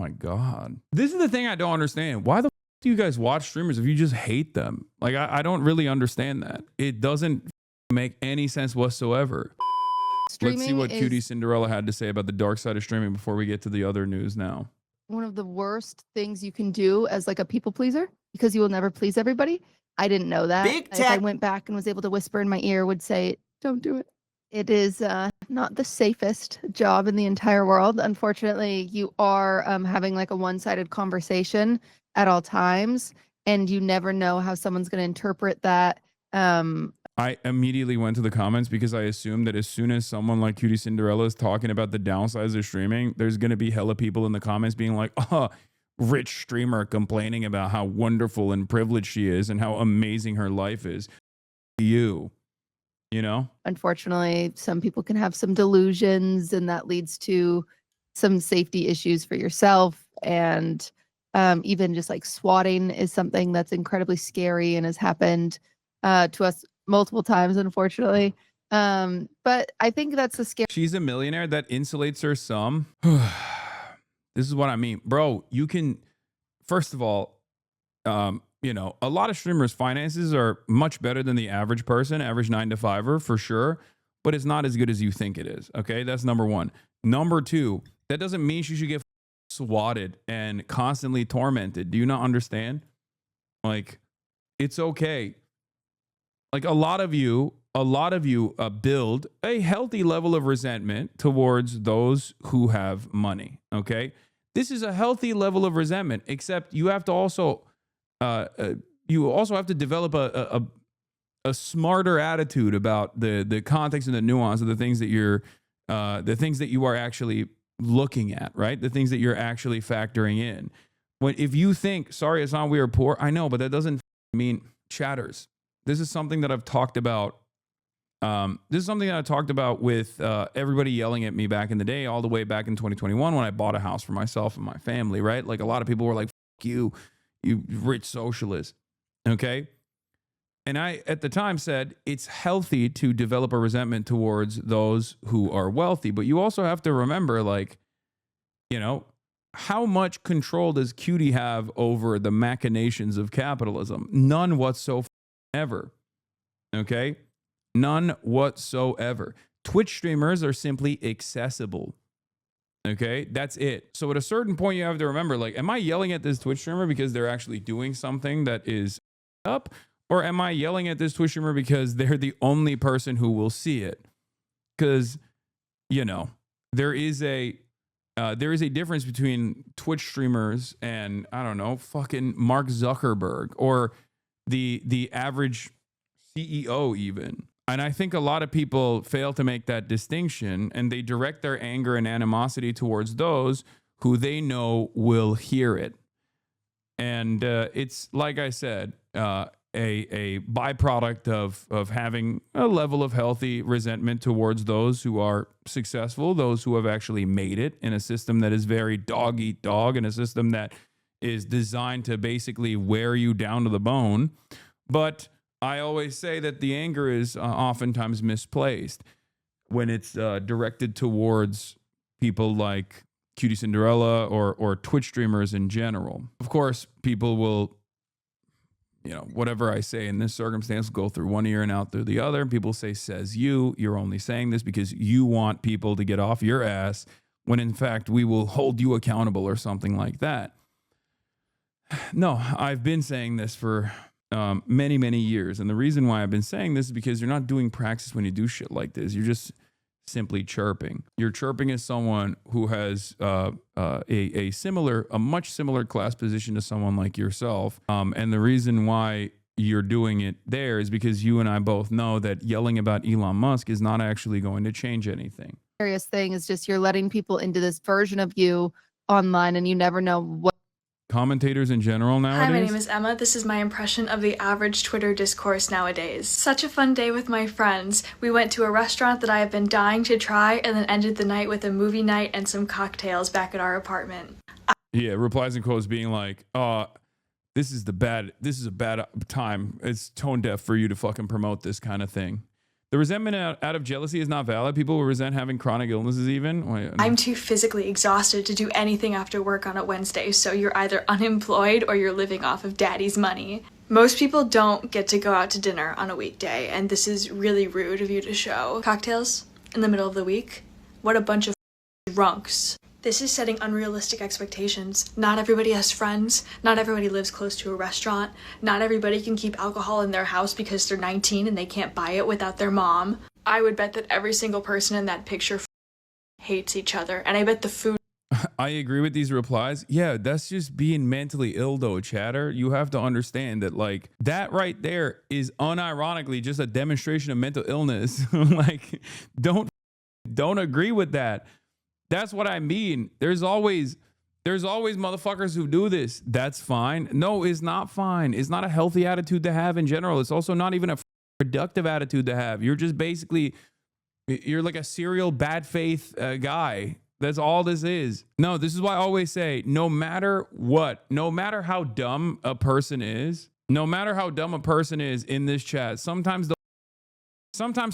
my God. This is the thing I don't understand. Why the do you guys watch streamers if you just hate them? Like, I don't really understand that. It doesn't make any sense whatsoever. Let's see what QTCinderella had to say about the dark side of streaming before we get to the other news now. One of the worst things you can do as like a people pleaser, because you will never please everybody. I didn't know that. If I went back and was able to whisper in my ear, would say, don't do it. It is not the safest job in the entire world. Unfortunately, you are having like a one-sided conversation at all times, and you never know how someone's going to interpret that. I immediately went to the comments because I assumed that as soon as someone like QTCinderella is talking about the downsides of streaming, there's going to be hella people in the comments being like, oh, rich streamer complaining about how wonderful and privileged she is and how amazing her life is. You know? Unfortunately, some people can have some delusions, and that leads to some safety issues for yourself. And even just like swatting is something that's incredibly scary and has happened to us multiple times, unfortunately. But I think that's a scary. She's a millionaire. That insulates her some. This is what I mean, bro. You can, first of all, you know, a lot of streamers' finances are much better than the average person, average 9-to-5er for sure, but it's not as good as you think it is. Okay, that's number one. Number two, that doesn't mean she should get swatted and constantly tormented. Do you not understand? Like, it's okay. Like a lot of you build a healthy level of resentment towards those who have money. Okay, this is a healthy level of resentment. Except you have to also, have to develop a smarter attitude about the context and the nuance of the things that you are actually looking at, right? The things that you're actually factoring in. If you think, sorry, it's not we are poor, I know, but that doesn't mean chatters. This is something that I've talked about. With everybody yelling at me back in the day, all the way back in 2021 when I bought a house for myself and my family, right? Like a lot of people were like, "Fuck you, you rich socialist." Okay. And I, at the time, said it's healthy to develop a resentment towards those who are wealthy. But you also have to remember, like, you know, how much control does QT have over the machinations of capitalism? None whatsoever. Okay? None whatsoever. Twitch streamers are simply accessible. Okay? That's it. So at a certain point, you have to remember, like, am I yelling at this Twitch streamer because they're actually doing something that is up? Or am I yelling at this Twitch streamer because they're the only person who will see it? Because, you know, there is a difference between Twitch streamers and, I don't know, fucking Mark Zuckerberg or the average CEO even. And I think a lot of people fail to make that distinction, and they direct their anger and animosity towards those who they know will hear it. And it's, like I said, a byproduct of having a level of healthy resentment towards those who are successful, those who have actually made it in a system that is very dog eat dog, in a system that is designed to basically wear you down to the bone. But I always say that the anger is oftentimes misplaced when it's directed towards people like QTCinderella or Twitch streamers in general. Of course, people will, you know, whatever I say in this circumstance, go through one ear and out through the other. People say, says you. You're only saying this because you want people to get off your ass, when in fact we will hold you accountable or something like that. No, I've been saying this for many, many years. And the reason why I've been saying this is because you're not doing praxis when you do shit like this. You're just simply chirping. You're chirping as someone who has a much similar class position to someone like yourself. And the reason why you're doing it there is because you and I both know that yelling about Elon Musk is not actually going to change anything. The serious thing is just you're letting people into this version of you online, and you never know what. Commentators in general nowadays? Hi, my name is Emma. This is my impression of the average Twitter discourse nowadays. Such a fun day with my friends. We went to a restaurant that I have been dying to try, and then ended the night with a movie night and some cocktails back at our apartment. Yeah, replies and quotes being like, this is a bad time. It's tone deaf for you to fucking promote this kind of thing. The resentment out of jealousy is not valid. People will resent having chronic illnesses even. Wait, I'm too physically exhausted to do anything after work on a Wednesday, so you're either unemployed or you're living off of daddy's money. Most people don't get to go out to dinner on a weekday, and this is really rude of you to show. Cocktails in the middle of the week? What a bunch of drunks. This is setting unrealistic expectations. Not everybody has friends. Not everybody lives close to a restaurant. Not everybody can keep alcohol in their house because they're 19 and they can't buy it without their mom. I would bet that every single person in that picture hates each other, and I bet the food. I agree with these replies. Yeah, that's just being mentally ill though, chatter. You have to understand that like that right there is unironically just a demonstration of mental illness. Like don't agree with that. That's what I mean. There's always motherfuckers who do this. That's fine. No, it's not fine. It's not a healthy attitude to have in general. It's also not even a productive attitude to have. You're just basically, you're like a serial bad faith guy. That's all this is. No, this is why I always say, no matter what, no matter how dumb a person is in this chat, sometimes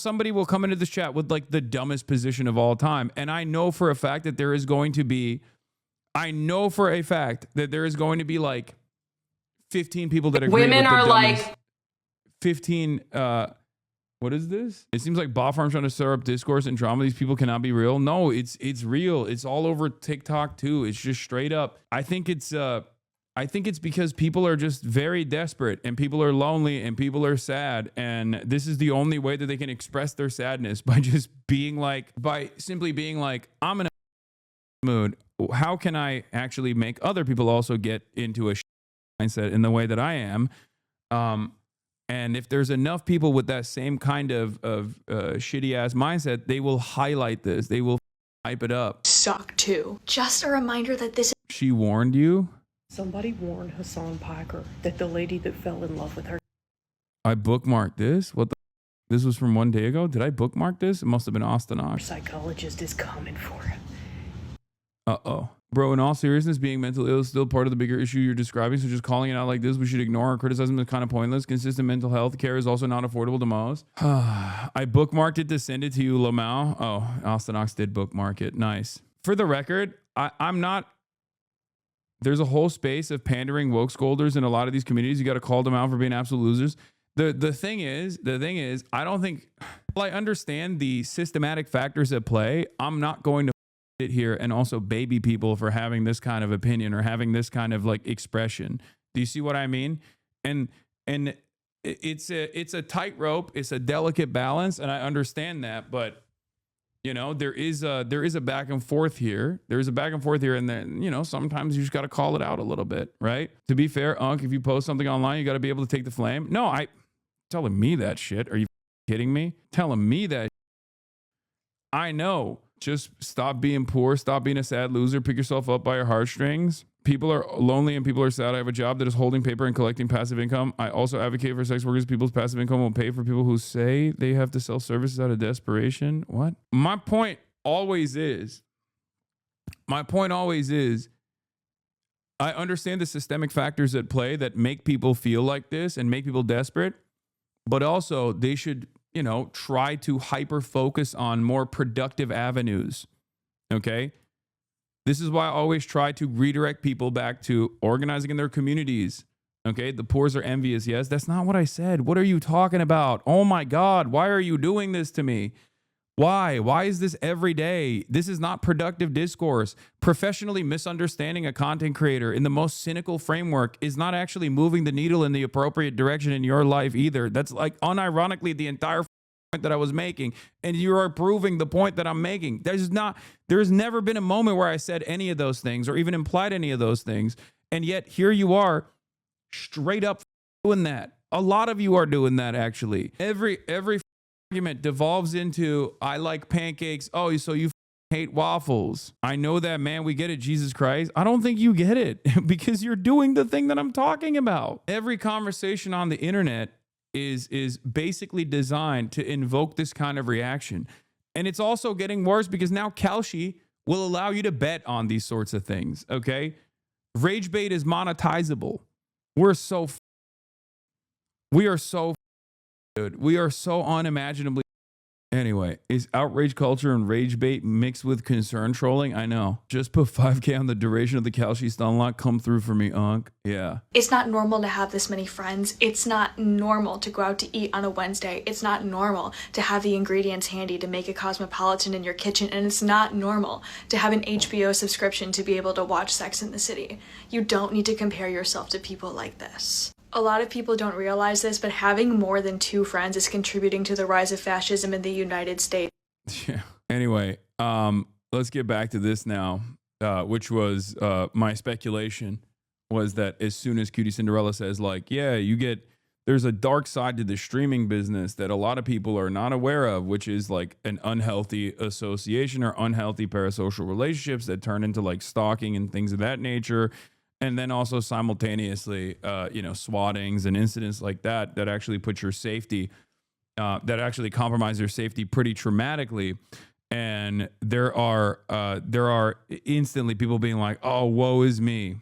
somebody will come into this chat with like the dumbest position of all time. And I know for a fact that there is going to be like 15 people that agree women with the are dumbest, like 15 what is this? It seems like Bob Farm's trying to stir up discourse and drama. These people cannot be real. No, it's real. It's all over TikTok too. It's just straight up. I think it's because people are just very desperate and people are lonely and people are sad. And this is the only way that they can express their sadness by simply being like, I'm in a mood. How can I actually make other people also get into a mindset in the way that I am? And if there's enough people with that same kind of shitty ass mindset, they will highlight this. They will hype it up. Suck too. Just a reminder that this. She warned you? Somebody warned Hasan Piker that the lady that fell in love with her. I bookmarked this? What the? This was from 1 day ago? Did I bookmark this? It must have been Hasanabi. Psychologist is coming for him. Uh-oh. Bro, in all seriousness, being mentally ill is still part of the bigger issue you're describing, so just calling it out like this, we should ignore or criticism is kind of pointless. Consistent mental health care is also not affordable to most. I bookmarked it to send it to you, Lamau. Oh, Ostenox did bookmark it. Nice. For the record, I'm not... There's a whole space of pandering woke scolders in a lot of these communities. You got to call them out for being absolute losers. The thing is, I don't think... Well, I understand the systematic factors at play. I'm not going to sit here and also baby people for having this kind of opinion or having this kind of like expression. Do you see what I mean? And it's a tightrope. It's a delicate balance, and I understand that. But you know, there is a back and forth here. There's a back and forth here, and then you know sometimes you just got to call it out a little bit, right? To be fair, Unc, if you post something online, you got to be able to take the flame. No, telling me that shit. Are you kidding me? Telling me that. I know. Just stop being poor. Stop being a sad loser. Pick yourself up by your heartstrings. People are lonely and people are sad. I have a job that is holding paper and collecting passive income. I also advocate for sex workers. People's passive income will pay for people who say they have to sell services out of desperation. What? My point always is, I understand the systemic factors at play that make people feel like this and make people desperate, but also they should, you know, try to hyper focus on more productive avenues. Okay. This is why I always try to redirect people back to organizing in their communities. Okay. The poors are envious. Yes. That's not what I said. What are you talking about? Oh my God. Why are you doing this to me? Why? Why is this every day? This is not productive discourse. Professionally misunderstanding a content creator in the most cynical framework is not actually moving the needle in the appropriate direction in your life either. That's like unironically the entire point that I was making, and you are proving the point that I'm making. There's never been a moment where I said any of those things or even implied any of those things, and yet here you are straight up doing that. A lot of you are doing that actually. Every argument devolves into, I like pancakes. Oh, so you hate waffles. I know that, man. We get it, Jesus Christ. I don't think you get it because you're doing the thing that I'm talking about. Every conversation on the internet is basically designed to invoke this kind of reaction. And it's also getting worse because now Kalshi will allow you to bet on these sorts of things, okay? Rage bait is monetizable. We are so good. We are so unimaginably Anyway, is outrage culture and rage bait mixed with concern trolling? I know. Just put 5K on the duration of the Kalshi stun lock. Come through for me, Unc. Yeah. It's not normal to have this many friends. It's not normal to go out to eat on a Wednesday. It's not normal to have the ingredients handy to make a cosmopolitan in your kitchen. And it's not normal to have an HBO subscription to be able to watch Sex in the City. You don't need to compare yourself to people like this. A lot of people don't realize this, but having more than 2 friends is contributing to the rise of fascism in the United States. Yeah. Anyway, let's get back to this now, which was my speculation was that as soon as QTCinderella says like, yeah, there's a dark side to the streaming business that a lot of people are not aware of, which is like an unhealthy association or unhealthy parasocial relationships that turn into like stalking and things of that nature. And then also simultaneously, swattings and incidents like that actually put your safety, that actually compromise your safety pretty traumatically. And there are instantly people being like, oh, woe is me.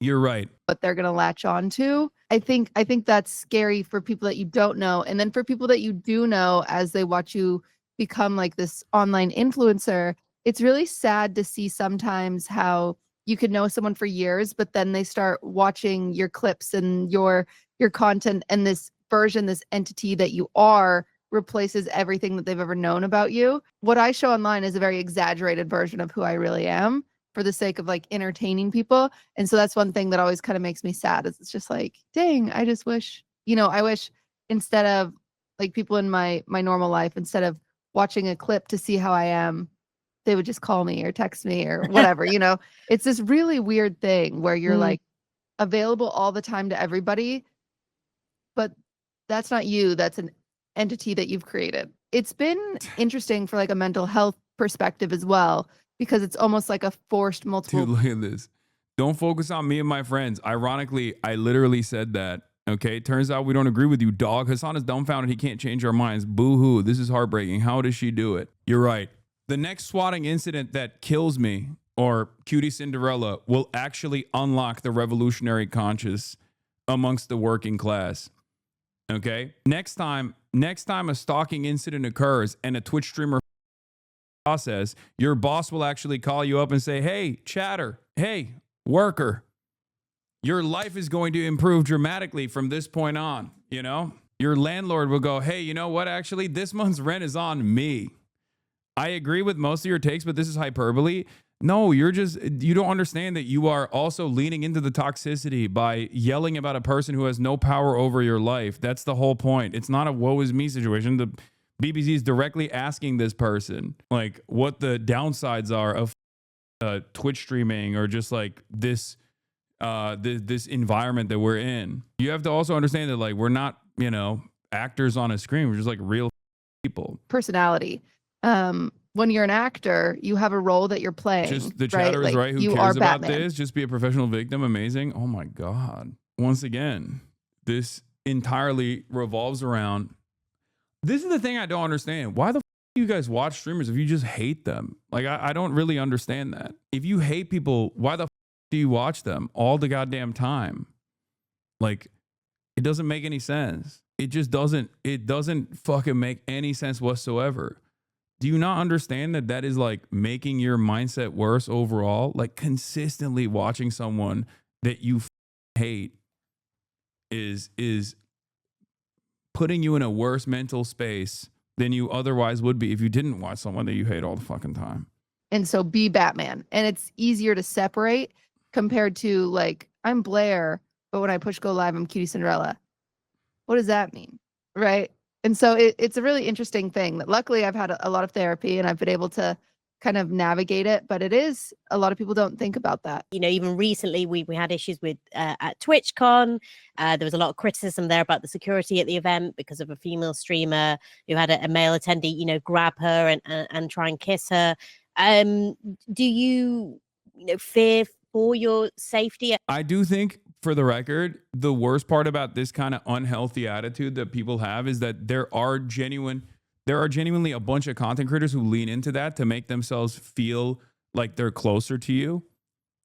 You're right. What they're going to latch on to. I think that's scary for people that you don't know. And then for people that you do know, as they watch you become like this online influencer, it's really sad to see sometimes how you could know someone for years, but then they start watching your clips and your content, and this version, this entity that you are, replaces everything that they've ever known about you. What I show online is a very exaggerated version of who I really am for the sake of like entertaining people. And so that's one thing that always kind of makes me sad, is it's just like, dang, I just wish, I wish instead of like people in my normal life, instead of watching a clip to see how I am, they would just call me or text me or whatever, It's this really weird thing where you're like available all the time to everybody, but that's not you. That's an entity that you've created. It's been interesting for like a mental health perspective as well, because it's almost like a forced multiple. Dude, look at this. Don't focus on me and my friends. Ironically, I literally said that. Okay, turns out we don't agree with you, dog. Hasan is dumbfounded. He can't change our minds. Boo-hoo. This is heartbreaking. How does she do it? You're right. The next swatting incident that kills me, or QTCinderella, will actually unlock the revolutionary conscious amongst the working class. Okay? Next time a stalking incident occurs and a Twitch streamer process, your boss will actually call you up and say, hey, chatter, hey, worker, your life is going to improve dramatically from this point on, Your landlord will go, hey, you know what? Actually, this month's rent is on me. I agree with most of your takes, but this is hyperbole. No, you don't understand that you are also leaning into the toxicity by yelling about a person who has no power over your life. That's the whole point. It's not a woe is me situation. The BBC is directly asking this person like what the downsides are of Twitch streaming, or just like this environment that we're in. You have to also understand that like we're not, actors on a screen. We're just like real people. Personality. When you're an actor, you have a role that you're playing. Just the chatter is right. Who you cares are about Batman. this? Just be a professional victim. Amazing. Oh my God. Once again, this entirely revolves around. This is the thing I don't understand. Why the f do you guys watch streamers if you just hate them? Like, I don't really understand that. If you hate people, why the f do you watch them all the goddamn time? Like, it doesn't make any sense. It just doesn't. It doesn't fucking make any sense whatsoever. Do you not understand that is like making your mindset worse overall? Like consistently watching someone that you hate is putting you in a worse mental space than you otherwise would be if you didn't watch someone that you hate all the fucking time. And so be Batman. And it's easier to separate compared to like, I'm Blair, but when I push go live, I'm QTCinderella. What does that mean? Right? And so it's a really interesting thing that luckily I've had a lot of therapy and I've been able to kind of navigate it. But it is, a lot of people don't think about that. Even recently we had issues with at TwitchCon. There was a lot of criticism there about the security at the event because of a female streamer who had a male attendee, grab her and try and kiss her. Do you fear for your safety? I do think, for the record, the worst part about this kind of unhealthy attitude that people have is that there are genuinely a bunch of content creators who lean into that to make themselves feel like they're closer to you,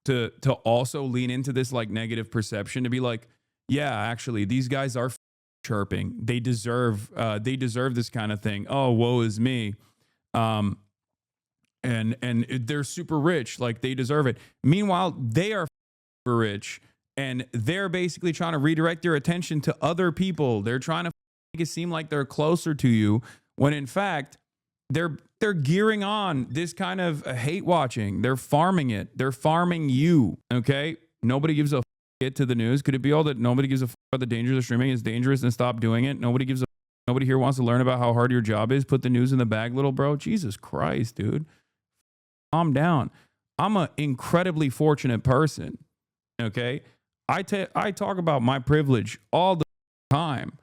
to also lean into this like negative perception, to be like, yeah, actually these guys are chirping. They deserve this kind of thing. Oh, woe is me. And they're super rich, like they deserve it. Meanwhile, they are rich, and they're basically trying to redirect your attention to other people. They're trying to make it seem like they're closer to you, when in fact they're gearing on this kind of hate watching. They're farming it. They're farming you. Okay, nobody gives a shit to the news. Could it be all that nobody gives a fuck about the dangers of streaming? It's dangerous, and stop doing it. Nobody gives a. Nobody here wants to learn about how hard your job is. Put the news in the bag, little bro. Jesus Christ, dude. Calm down. I'm an incredibly fortunate person. Okay, I talk about my privilege all the time.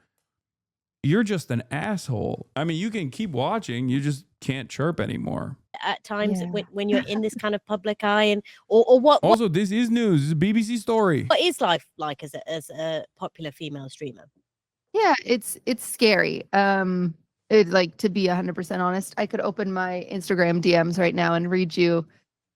You're just an asshole. I mean, you can keep watching. You just can't chirp anymore. At times, when you're in this kind of public eye, and or what? Also, this is news. This is a BBC story. What is life like as a popular female streamer? Yeah, it's scary. Like, to be 100% honest, I could open my Instagram DMs right now and read you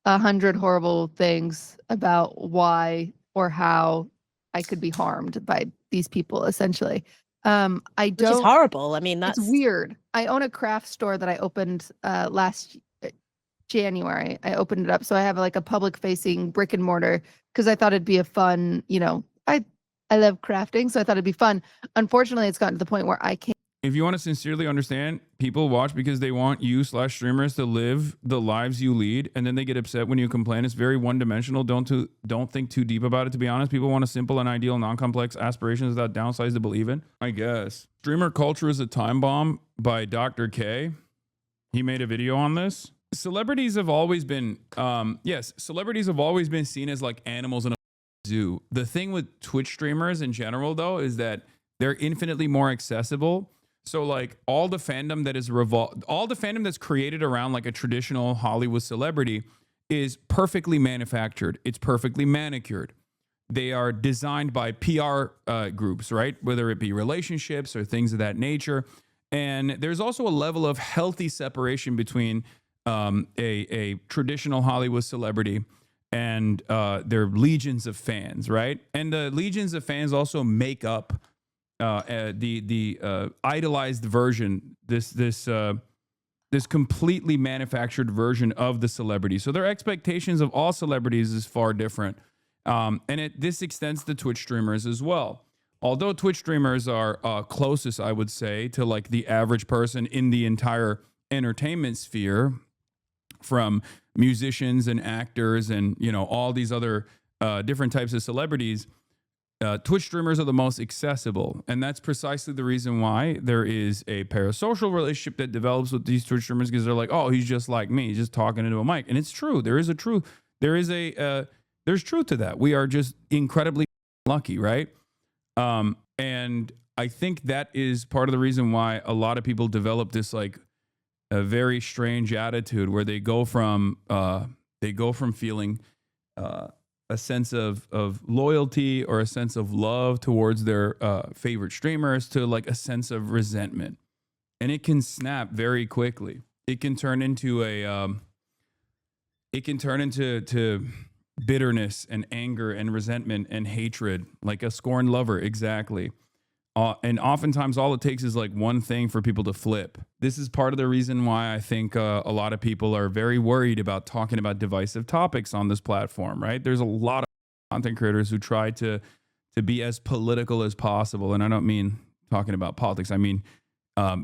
100 horrible things about why or how I could be harmed by these people, essentially. Which is horrible. I mean, that's weird. I own a craft store that I opened last January. I opened it up, so I have like a public-facing brick and mortar because I thought it'd be a fun, I love crafting, so I thought it'd be fun. Unfortunately, it's gotten to the point where I can't. If you want to sincerely understand, people watch because they want you/streamers to live the lives you lead, and then they get upset when you complain. It's very one-dimensional. Don't think too deep about it, to be honest. People want a simple and ideal, non-complex aspirations without downsides to believe in, I guess. Streamer culture is a time bomb by Dr. K. He made a video on this. Celebrities have always been, celebrities have always been seen as like animals in a zoo. The thing with Twitch streamers in general, though, is that they're infinitely more accessible. So like all the fandom that's created around like a traditional Hollywood celebrity is perfectly manufactured. It's perfectly manicured. They are designed by PR groups, right? Whether it be relationships or things of that nature. And there's also a level of healthy separation between a traditional Hollywood celebrity and their legions of fans, right? And the legions of fans also make up the idolized version, this completely manufactured version of the celebrity. So their expectations of all celebrities is far different, and this extends to Twitch streamers as well. Although Twitch streamers are closest, I would say, to like the average person in the entire entertainment sphere, from musicians and actors and all these other different types of celebrities. Twitch streamers are the most accessible, and that's precisely the reason why there is a parasocial relationship that develops with these Twitch streamers, because they're like, oh, he's just like me, he's just talking into a mic. And it's true. There's truth to that. We are just incredibly lucky, right? And I think that is part of the reason why a lot of people develop this like a very strange attitude where they go from feeling a sense of loyalty or a sense of love towards their favorite streamers to like a sense of resentment. And it can snap very quickly. It can turn into to bitterness and anger and resentment and hatred, like a scorned lover. Exactly. And oftentimes all it takes is like one thing for people to flip. This is part of the reason why I think a lot of people are very worried about talking about divisive topics on this platform, right? There's a lot of content creators who try to be as political as possible. And I don't mean talking about politics. I mean,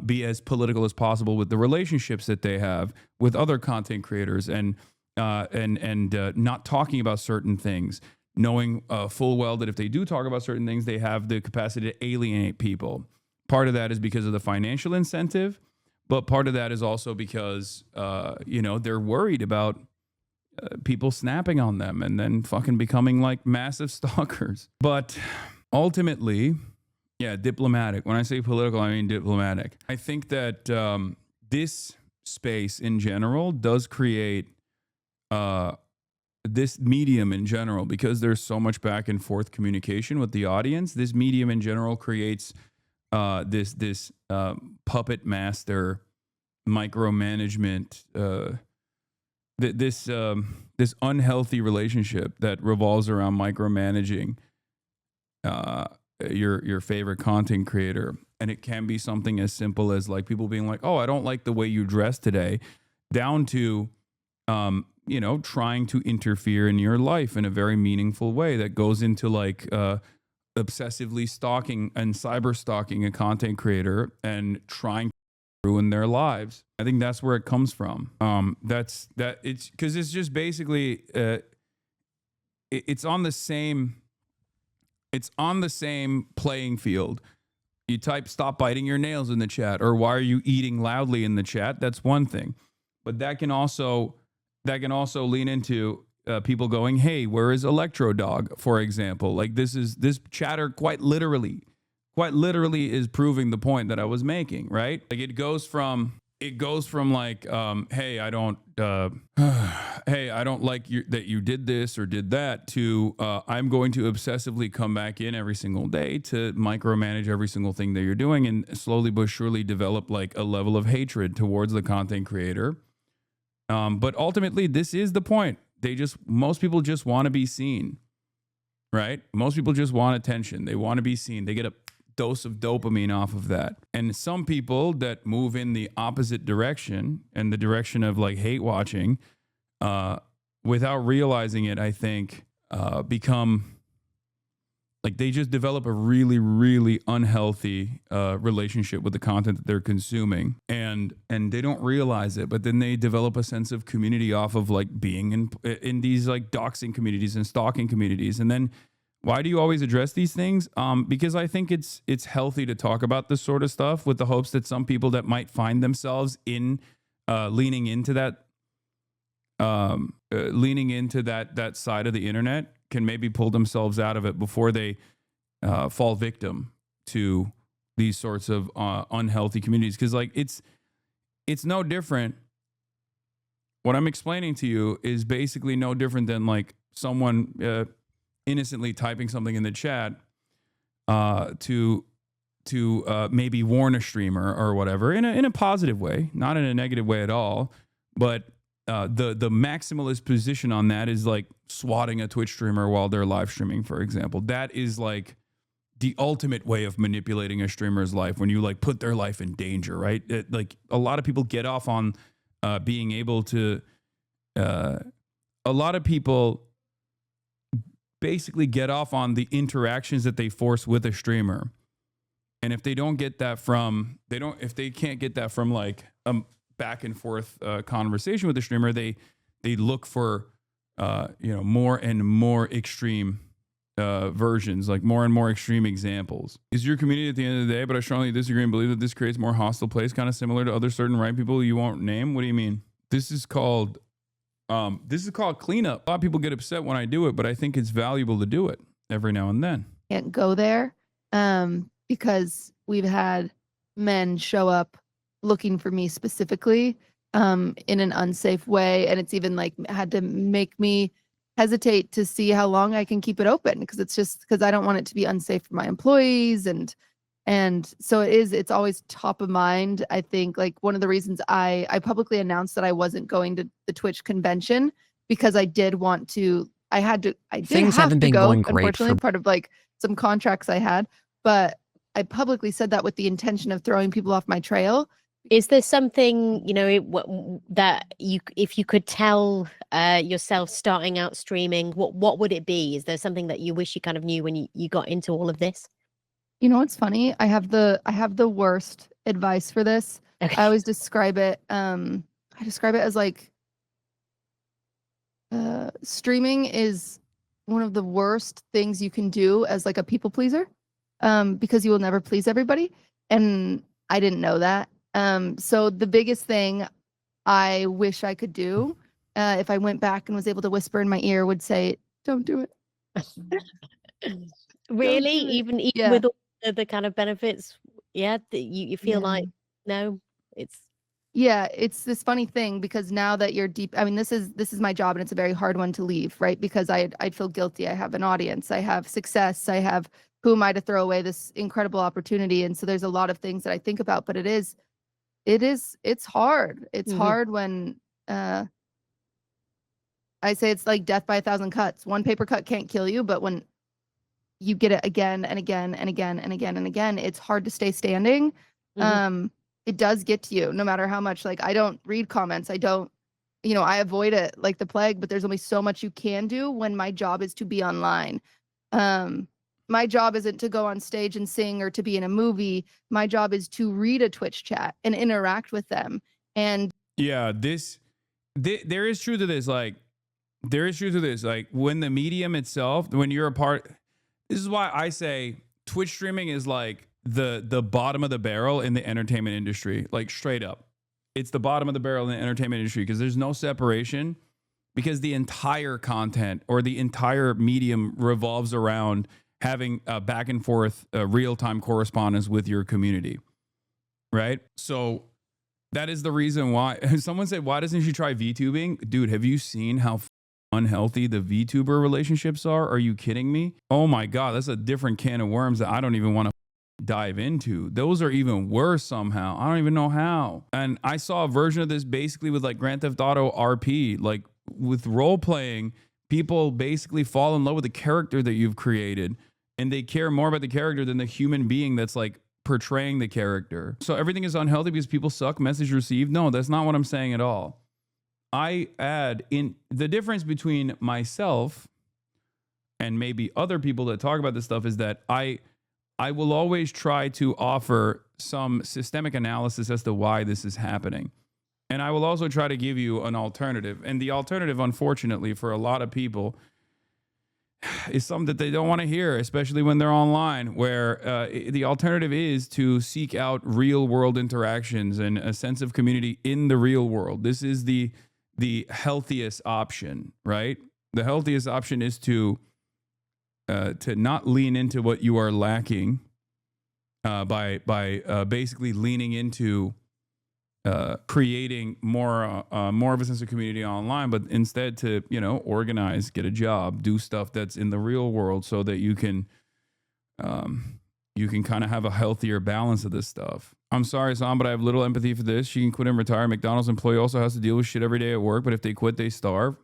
be as political as possible with the relationships that they have with other content creators, and not talking about certain things, knowing full well that if they do talk about certain things, they have the capacity to alienate people. Part of that is because of the financial incentive, but part of that is also because, they're worried about people snapping on them and then fucking becoming like massive stalkers. But ultimately, yeah, diplomatic. When I say political, I mean diplomatic. I think that this space in general does create this medium in general, because there's so much back and forth communication with the audience. This medium in general creates this puppet master micromanagement, this unhealthy relationship that revolves around micromanaging your favorite content creator, and it can be something as simple as like people being like, oh, I don't like the way you dress today, down to you know, trying to interfere in your life in a very meaningful way that goes into like obsessively stalking and cyber stalking a content creator and trying to ruin their lives. I think that's where it comes from. It's because it's just basically it's on the same playing field. You type "stop biting your nails" in the chat, or "why are you eating loudly" in the chat. That's one thing, but that can also lean into people going, "Hey, where is Electro Dog?" For example, like this chatter quite literally is proving the point that I was making, right? Like it goes from like, hey, I don't like that you did this or did that, to I'm going to obsessively come back in every single day to micromanage every single thing that you're doing, and slowly but surely develop like a level of hatred towards the content creator. But ultimately, this is the point. Most people just want to be seen, right? Most people just want attention. They want to be seen. They get a dose of dopamine off of that. And some people that move in the opposite direction, and the direction of like hate watching, without realizing it, I think, become like they just develop a really, really unhealthy relationship with the content that they're consuming, and they don't realize it. But then they develop a sense of community off of like being in these like doxing communities and stalking communities. And then why do you always address these things? Because I think it's healthy to talk about this sort of stuff with the hopes that some people that might find themselves in leaning into that side of the internet can maybe pull themselves out of it before they fall victim to these sorts of unhealthy communities. Because like it's no different. What I'm explaining to you is basically no different than like someone innocently typing something in the chat to maybe warn a streamer or whatever in a positive way, not in a negative way at all. But the maximalist position on that is like swatting a Twitch streamer while they're live streaming, for example. That is like the ultimate way of manipulating a streamer's life, when you like put their life in danger, right? Like a lot of people get off on being able to. A lot of people basically get off on the interactions that they force with a streamer, and if they can't get that from like a back and forth conversation with the streamer, they look for more and more extreme versions, like more and more extreme examples. Is your community at the end of the day, but I strongly disagree and believe that this creates more hostile place, kind of similar to other certain right people you won't name? What do you mean? This is called cleanup. A lot of people get upset when I do it, but I think it's valuable to do it every now and then. Can't go there because we've had men show up looking for me specifically in an unsafe way, and it's even like had to make me hesitate to see how long I can keep it open, because it's just because I don't want it to be unsafe for my employees, and so it's always top of mind. I think like one of the reasons I publicly announced that I wasn't going to the Twitch convention, because I did want to. Things haven't been going great. Unfortunately, part of like some contracts I had, but I publicly said that with the intention of throwing people off my trail. Is there something, that if you could tell yourself starting out streaming, what would it be? Is there something that you wish you kind of knew when you got into all of this? You know what's funny? I have the worst advice for this. Okay. I always describe it. I describe it as like streaming is one of the worst things you can do as like a people pleaser, because you will never please everybody, and I didn't know that. So the biggest thing I wish I could do, if I went back and was able to whisper in my ear, would say, "Don't do it." Really? Even with all the kind of benefits, you feel like no, it's this funny thing, because now that you're deep, I mean, this is my job, and it's a very hard one to leave, right? Because I'd feel guilty. I have an audience, I have success, I have, who am I to throw away this incredible opportunity? And so there's a lot of things that I think about, but it's hard. It's hard when I say it's like death by 1,000 cuts. One paper cut can't kill you, but when you get it again and again and again and again and again. It's hard to stay standing. It does get to you no matter how much, like, I don't read comments. I don't, I avoid it like the plague, but there's only so much you can do when my job is to be online. My job isn't to go on stage and sing or to be in a movie. My job is to read a Twitch chat and interact with them. And yeah, there is truth to this. Like, there is truth to this. Like, when the medium itself, when you're a part, this is why I say Twitch streaming is like the bottom of the barrel in the entertainment industry. Like, straight up, it's the bottom of the barrel in the entertainment industry because there's no separation, because the entire content or the entire medium revolves around having a back and forth real-time correspondence with your community, right? So that is the reason why. Someone said, why doesn't she try VTubing? Dude, have you seen how unhealthy the VTuber relationships are? Are you kidding me? Oh my God, that's a different can of worms that I don't even want to dive into. Those are even worse somehow. I don't even know how. And I saw a version of this basically with like Grand Theft Auto RP, like with role playing, people basically fall in love with the character that you've created. And they care more about the character than the human being that's like portraying the character. So everything is unhealthy because people suck. Message received. No, that's not what I'm saying at all. I add in the difference between myself and maybe other people that talk about this stuff is that I will always try to offer some systemic analysis as to why this is happening. And I will also try to give you an alternative. And the alternative, unfortunately, for a lot of people is something that they don't want to hear, especially when they're online, where the alternative is to seek out real world interactions and a sense of community in the real world. This is the healthiest option, right? The healthiest option is to not lean into what you are lacking by basically leaning into creating more of a sense of community online, but instead to, organize, get a job, do stuff that's in the real world so that you can kind of have a healthier balance of this stuff. I'm sorry, Sam, but I have little empathy for this. She can quit and retire. McDonald's employee also has to deal with shit every day at work, but if they quit, they starve.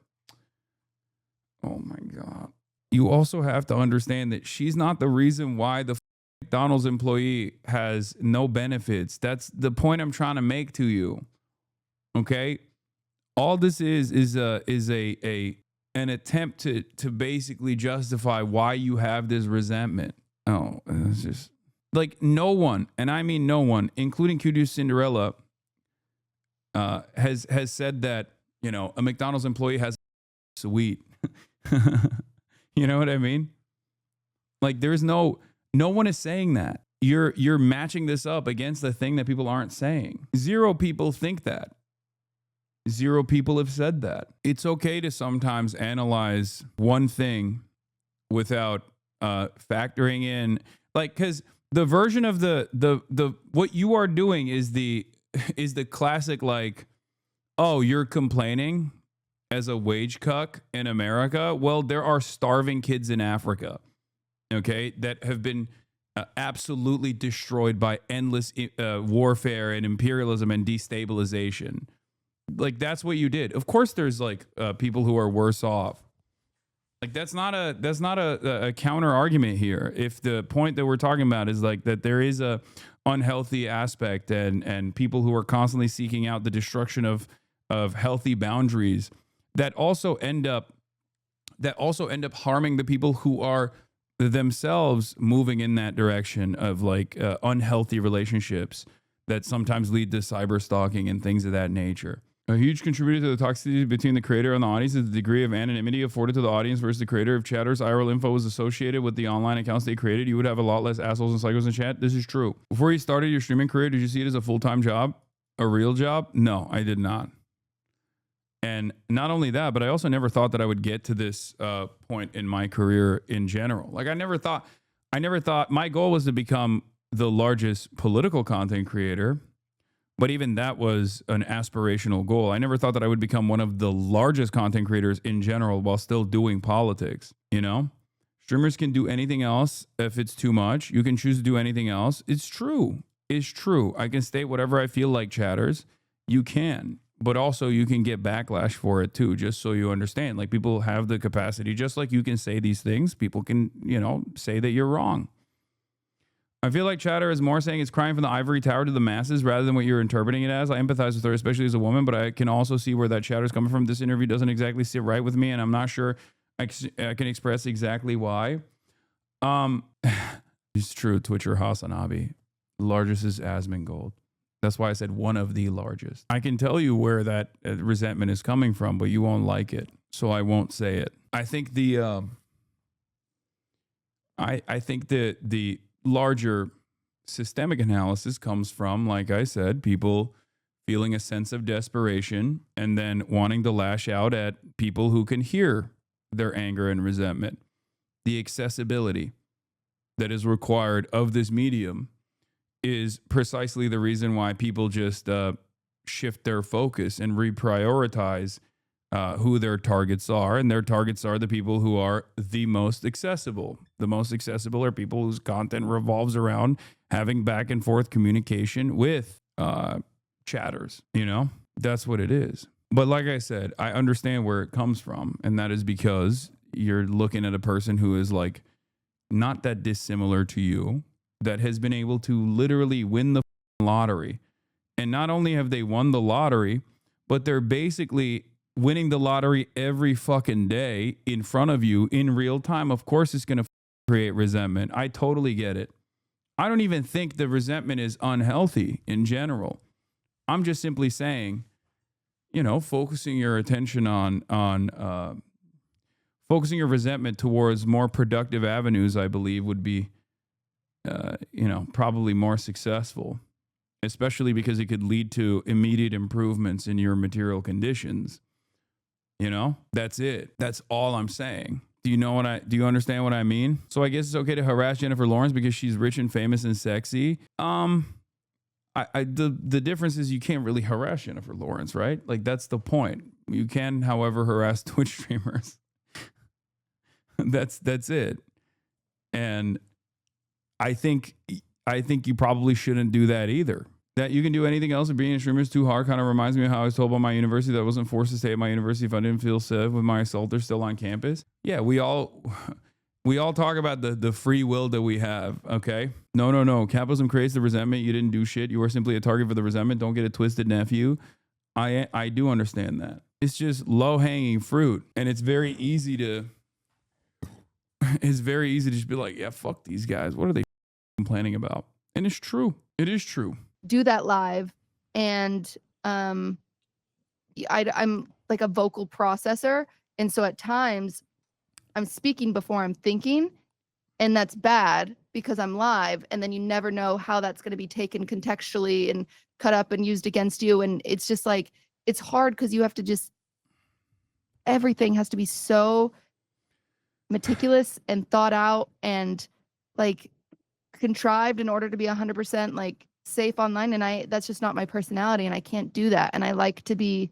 Oh my God. You also have to understand that she's not the reason why the McDonald's employee has no benefits. That's the point I'm trying to make to you. Okay? All this is an attempt to basically justify why you have this resentment. Oh, it's just like no one, and I mean no one, including QTCinderella, has said that, a McDonald's employee has sweet. You know what I mean? Like, there's no one is saying that. You're matching this up against the thing that people aren't saying. Zero people think that. Zero people have said that. It's okay to sometimes analyze one thing without factoring in, like, because the version of the what you are doing is the classic, like, oh, you're complaining as a wage cuck in America. Well, there are starving kids in Africa, okay, that have been absolutely destroyed by endless warfare and imperialism and destabilization. Like, that's what you did. Of course, there's like people who are worse off. Like, that's not a counter argument here. If the point that we're talking about is like that there is a unhealthy aspect and people who are constantly seeking out the destruction of healthy boundaries that also end up harming the people who are themselves moving in that direction of like unhealthy relationships that sometimes lead to cyber stalking and things of that nature. A huge contributor to the toxicity between the creator and the audience is the degree of anonymity afforded to the audience versus the creator. If chatters' IRL info was associated with the online accounts they created, you would have a lot less assholes and psychos in chat. This is true. Before you started your streaming career, did you see it as a full-time job? A real job? No, I did not. And not only that, but I also never thought that I would get to this point in my career in general. Like, I never thought my goal was to become the largest political content creator. But even that was an aspirational goal. I never thought that I would become one of the largest content creators in general while still doing politics, Streamers can do anything else if it's too much. You can choose to do anything else. It's true. It's true. I can state whatever I feel like, chatters. You can. but also you can get backlash for it too, just so you understand. Like, people have the capacity, just like you can say these things, people can, you know, say that you're wrong. I feel like chatter is more saying it's crying from the ivory tower to the masses rather than what you're interpreting it as. I empathize with her, especially as a woman, but I can also see where that chatter is coming from. This interview doesn't exactly sit right with me, and I'm not sure I can express exactly why. It's true. Twitcher Hasanabi. The largest is Asmongold. That's why I said one of the largest. I can tell you where that resentment is coming from, but you won't like it, so I won't say it. I think the I think the larger systemic analysis comes from, like I said, people feeling a sense of desperation and then wanting to lash out at people who can hear their anger and resentment. The accessibility that is required of this medium is precisely the reason why people just shift their focus and reprioritize who their targets are. And their targets are the people who are the most accessible. The most accessible are people whose content revolves around having back and forth communication with chatters. You know, that's what it is. But like I said, I understand where it comes from. And that is because you're looking at a person who is like not that dissimilar to you, that has been able to literally win the lottery. And not only have they won the lottery, but they're basically winning the lottery every fucking day in front of you in real time. Of course, it's going to create resentment. I totally get it. I don't even think the resentment is unhealthy in general. I'm just simply saying, you know, focusing your attention on focusing your resentment towards more productive avenues, I believe, would be, you know, probably more successful, especially because it could lead to immediate improvements in your material conditions. You know, that's it. That's all I'm saying. Do you understand what I mean? So I guess it's okay to harass Jennifer Lawrence because she's rich and famous and sexy. The difference is you can't really harass Jennifer Lawrence, right? Like, that's the point. You can, however, harass Twitch streamers. That's it. And I think you probably shouldn't do that either. That you can do anything else, and being a streamer is too hard kind of reminds me of how I was told by my university that I wasn't forced to stay at my university if I didn't feel safe with my assaulter still on campus. Yeah, we all talk about the free will that we have, okay? No. Capitalism creates the resentment. You didn't do shit. You were simply a target for the resentment. Don't get it twisted, nephew. I do understand that. It's just low-hanging fruit, and it's very easy to just be like, yeah, fuck these guys. What are they complaining about? And it's true. It is true. Do that live, and I'm like a vocal processor, and so at times I'm speaking before I'm thinking, and that's bad because I'm live, and then you never know how that's going to be taken contextually and cut up and used against you. And it's just like, it's hard because you have to just, everything has to be so meticulous and thought out and like contrived in order to be 100% like safe online. And that's just not my personality, and I can't do that. And I like to be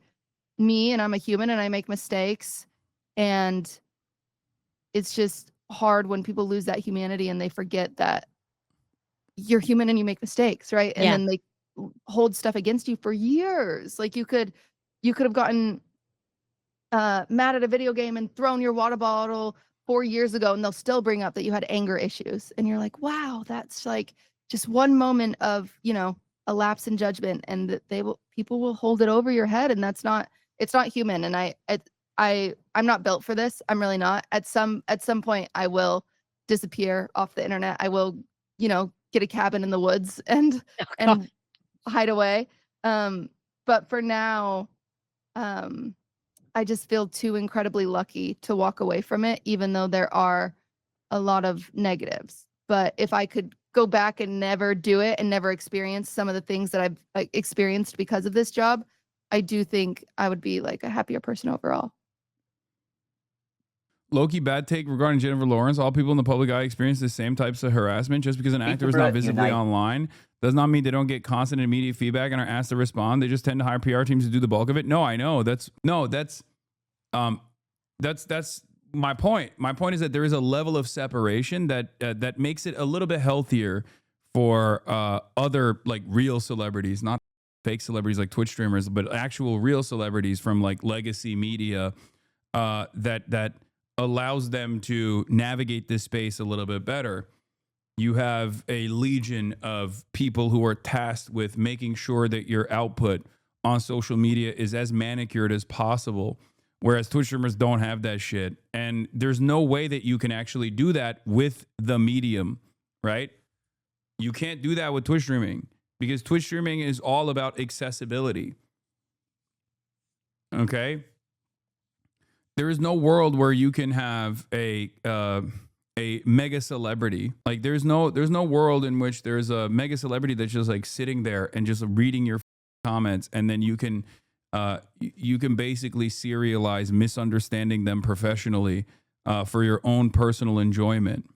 me, and I'm a human, and I make mistakes, and it's just hard when people lose that humanity and they forget that you're human and you make mistakes, right? And then they hold stuff against you for years. Like you could have gotten mad at a video game and thrown your water bottle 4 years ago, and they'll still bring up that you had anger issues, and you're like, wow, that's like just one moment of, you know, a lapse in judgment, and that people will hold it over your head, and it's not human. And I'm not built for this. I'm really not. At some point I will disappear off the internet. I will, you know, get a cabin in the woods and hide away. But for now, I just feel too incredibly lucky to walk away from it, even though there are a lot of negatives. But if I could go back and never do it and never experience some of the things that I've experienced because of this job, I do think I would be like a happier person overall. Low-key bad take regarding Jennifer Lawrence. All people in the public eye experience the same types of harassment. Just because an actor is not visibly online does not mean they don't get constant and immediate feedback and are asked to respond. They just tend to hire PR teams to do the bulk of it. No, I know. That's my point. My point is that there is a level of separation that makes it a little bit healthier for other like real celebrities, not fake celebrities like Twitch streamers, but actual real celebrities from like legacy media that allows them to navigate this space a little bit better. You have a legion of people who are tasked with making sure that your output on social media is as manicured as possible, whereas Twitch streamers don't have that shit. And there's no way that you can actually do that with the medium, right? You can't do that with Twitch streaming because Twitch streaming is all about accessibility. Okay? There is no world where you can have a mega celebrity. Like there's no world in which there's a mega celebrity that's just like sitting there and just reading your comments, and then you can basically serialize misunderstanding them professionally for your own personal enjoyment.